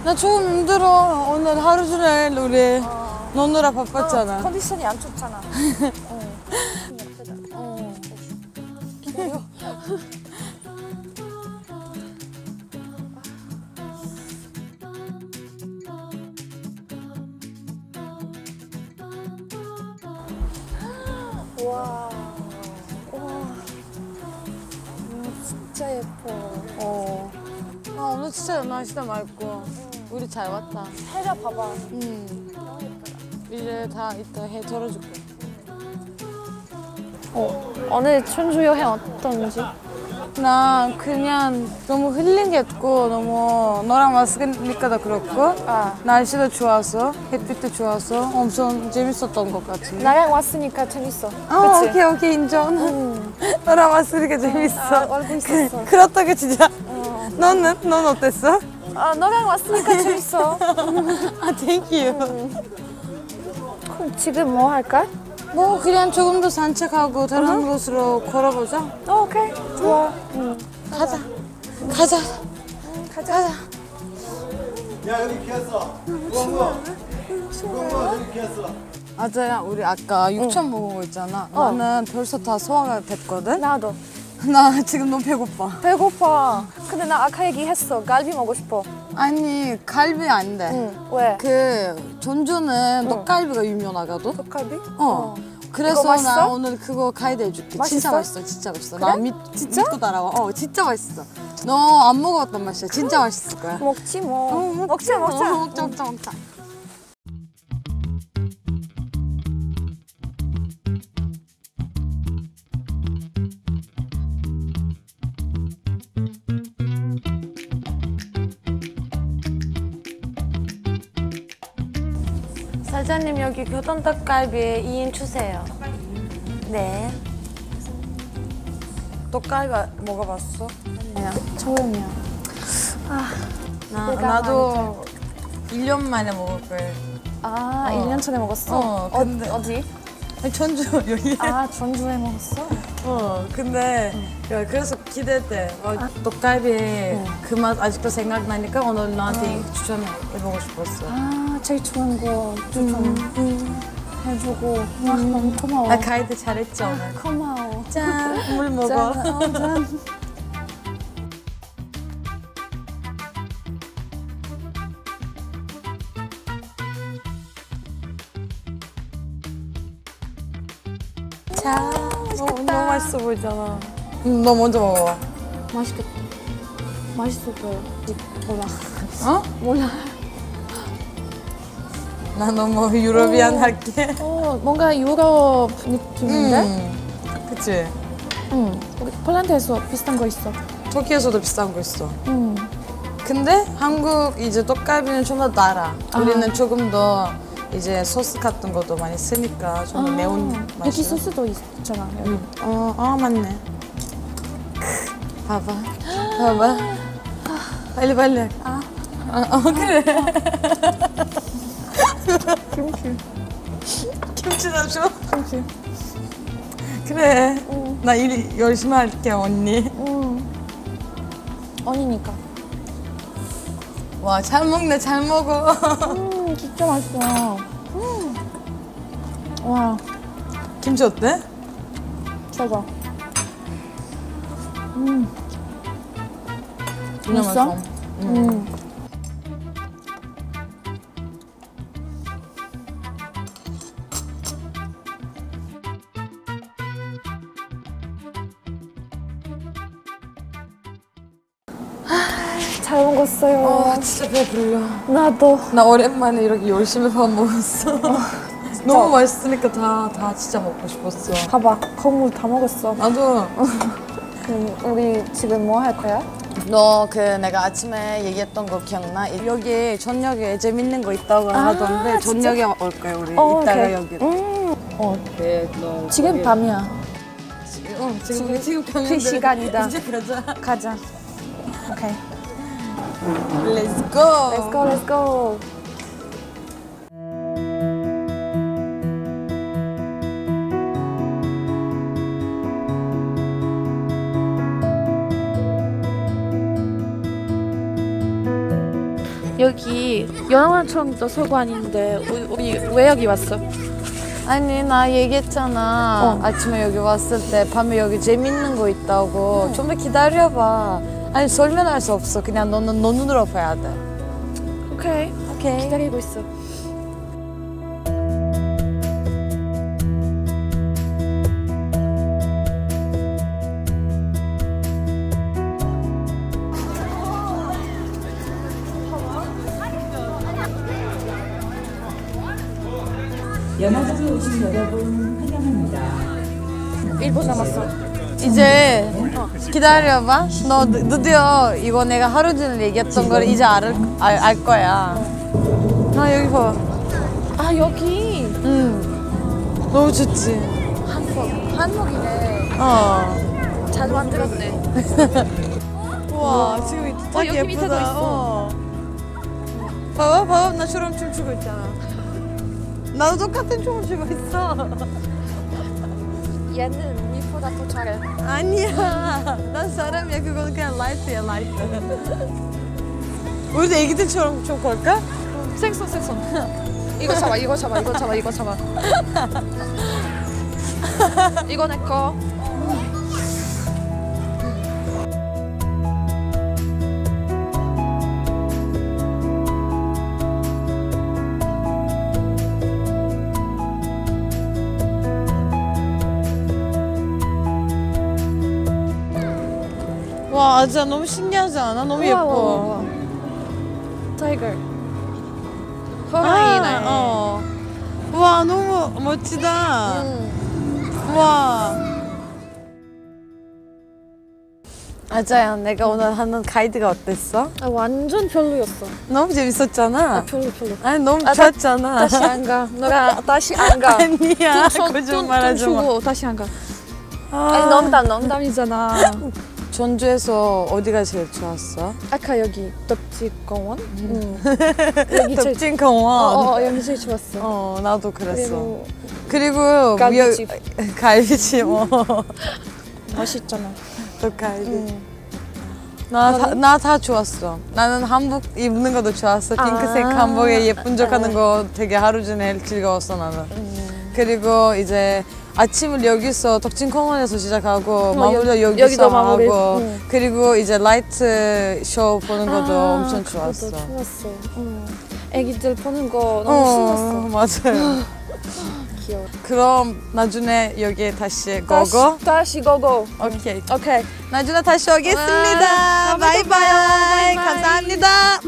나 조금 힘들어. 오늘 하루 종일 우리 노느라 바빴잖아. 컨디션이 안 좋잖아. 기다려. 와, 진짜 예뻐. 아, 오늘 진짜 날씨도 맑고 우리 잘 왔다. 해라 봐봐. 너무 예쁘다. 이제 다 이따 해 덜어줄게. 오늘 천주 여행 어떤지? 나 그냥 너무 힐링했고 너무 너랑 왔으니까 더 그렇고 날씨도 좋아서 햇빛도 좋아서 엄청 재밌었던 것 같은데. 나랑 왔으니까 재밌어. 그치? 오케이 인정. 너랑 왔으니까 재밌어. 알고 있었어. 그렇다고 진짜. 넌 어땠어? 너랑 왔으니까 재밌어. 땡큐. 그럼 지금 뭐 할까? 뭐 그냥 조금 더 산책하고 다른 곳으로 걸어보자. 오케이, 좋아. 가자. 야 여기 키웠어. 무거워 여기 키웠어. 아자야 우리 아까 육천 먹은 거 있잖아. 나는 벌써 다 소화가 됐거든. 나도. 나 지금 너무 배고파. 배고파. 근데 나 아까 얘기했어. 갈비 먹고 싶어. 아니 갈비 아닌데. 왜? 그 전주는 떡갈비가 유명하거든. 떡갈비? 그래서 이거 맛있어? 나 오늘 그거 가이드 해줄게. 진짜 맛있어? 맛있어, 진짜 맛있어. 그래? 나 믿고 따라와. 진짜 맛있어. 너 안 먹어봤단 맛이야. 진짜 맛있을 거야. 먹지 뭐. 먹자. 먹자. 사장님 여기 교동떡갈비 2인 주세요. 네. 떡갈비 먹어봤어? 아니야. 처음이야. 나도 1년 만에 먹을 거야. 1년 전에 먹었어? 근데 어디? 전주 여기. 전주에 먹었어? 근데 그래서 기대돼. 떡갈비 그 맛 아직도 생각나니까 오늘 너한테 추천해보고 싶었어. 제일 좋은 거 추천해주고 너무 고마워. 나 가이드 잘했지 오늘. 고마워. 짠, 물 먹어. 짠. 자, 너무 맛있어 보이잖아. 너 먼저 먹어봐. 맛있겠다. 맛있을 거예요. 몰라. 몰라. 나 너무 유러비안 할게. 뭔가 유럽 느낌인데? 그치? 우리 폴란드에서 비슷한 거 있어. 터키에서도 비싼 거 있어. 근데 한국 이제 떡갈비는 좀 더 달아. 우리는 조금 더 이제 소스 같은 것도 많이 쓰니까 좀 더 매운 맛이. 여기 소스도 있잖아. 여기. 맞네. 봐봐. 빨리. 그래. 김치나 줘. 김치. 그래. 나 일 열심히 할게 언니. 언니니까. 와, 잘 먹네, 잘 먹어. 진짜 맛있어. 와, 김치 어때? 최고. 진짜 맛있어? 맛있어. 잘 먹었어요. 진짜 배불러. 나도. 나 오랜만에 이렇게 열심히 밥 먹었어. 너무 맛있으니까 다 진짜 먹고 싶었어. 봐봐, 건물 다 먹었어. 나도. 그럼 우리 지금 뭐 할 거야? 너 내가 아침에 얘기했던 거 기억나? 여기 저녁에 재밌는 거 있다고 하던데 저녁에 올 거야 우리. 이따가 오케이. 여기. 네, 너 지금 밤이야. 지금 그 시간이다. 이제 그러자. 가자. 오케이. Let's go. Let's go. 여기 영화청 도서관인데 우리 왜 여기 왔어? 아니 나 얘기했잖아. 아침에 여기 왔을 때 밤에 여기 재밌는 거 있다고. 좀 더 기다려봐. 아니 설명할 수 없어. 그냥 너는 너 눈으로 봐야 돼. 오케이. 기다리고 있어. 연화동에 오신 여러분 환영합니다. 1분 남았어. 이제 기다려봐. 너 드디어 이거 내가 하루 전에 얘기했던 걸 이제 알 거야. 나 여기 봐. 아 여기 너무 좋지. 한복이네. 잘 만들었네. 우와 지금 딱 여기 예쁘다. 밑에도 있어. 봐봐 나처럼 춤추고 있잖아. 나도 똑같은 춤을 추고 있어. 얘는 미보다 더 잘해. 아니야. 난 사람이야. 그건 그냥 라이트야 라이트. 우리도 애기들처럼 좀 걸까? 생선. 이거 잡아. 이거 내 거. 와 진짜 너무 신기하지 않아? 너무 예뻐. 타이거. 호랑이네. 와 너무 멋지다. 와. 아자야 내가 오늘 하는 가이드가 어땠어? 아, 완전 별로였어. 너무 재밌었잖아. 별로. 아니 너무 좋았잖아. 다시 안 가. 너가 다시 안 가. 아니야. 돈 거짓말하지 마. 주고 다시 안 가. 아니 농담이잖아. 전주에서 어디가 제일 좋았어? 아까 여기 덕지공원? 여기 제일 덕진공원. 여기 제일 좋았어. 나도 그랬어. 그리고 그리고 갈비집. 갈비집. 맛있잖아. 또 갈비. 나 다 좋았어. 나는 한복 입는 것도 좋았어. 핑크색 한복에 예쁜 척하는 거 되게 하루 종일 즐거웠어 나는. 그리고 이제 아침을 여기서 덕진공원에서 시작하고 마무리도 여기서 하고 그리고 이제 라이트 쇼 보는 것도 엄청 좋았어. 그것도 좋았어. 애기들 보는 거 너무 신났어. 맞아요. 귀여워. 그럼 나중에 여기 다시 고고. 다시 고고. 오케이. 오케이. 나중에 다시 오겠습니다. 바이바이. 감사합니다.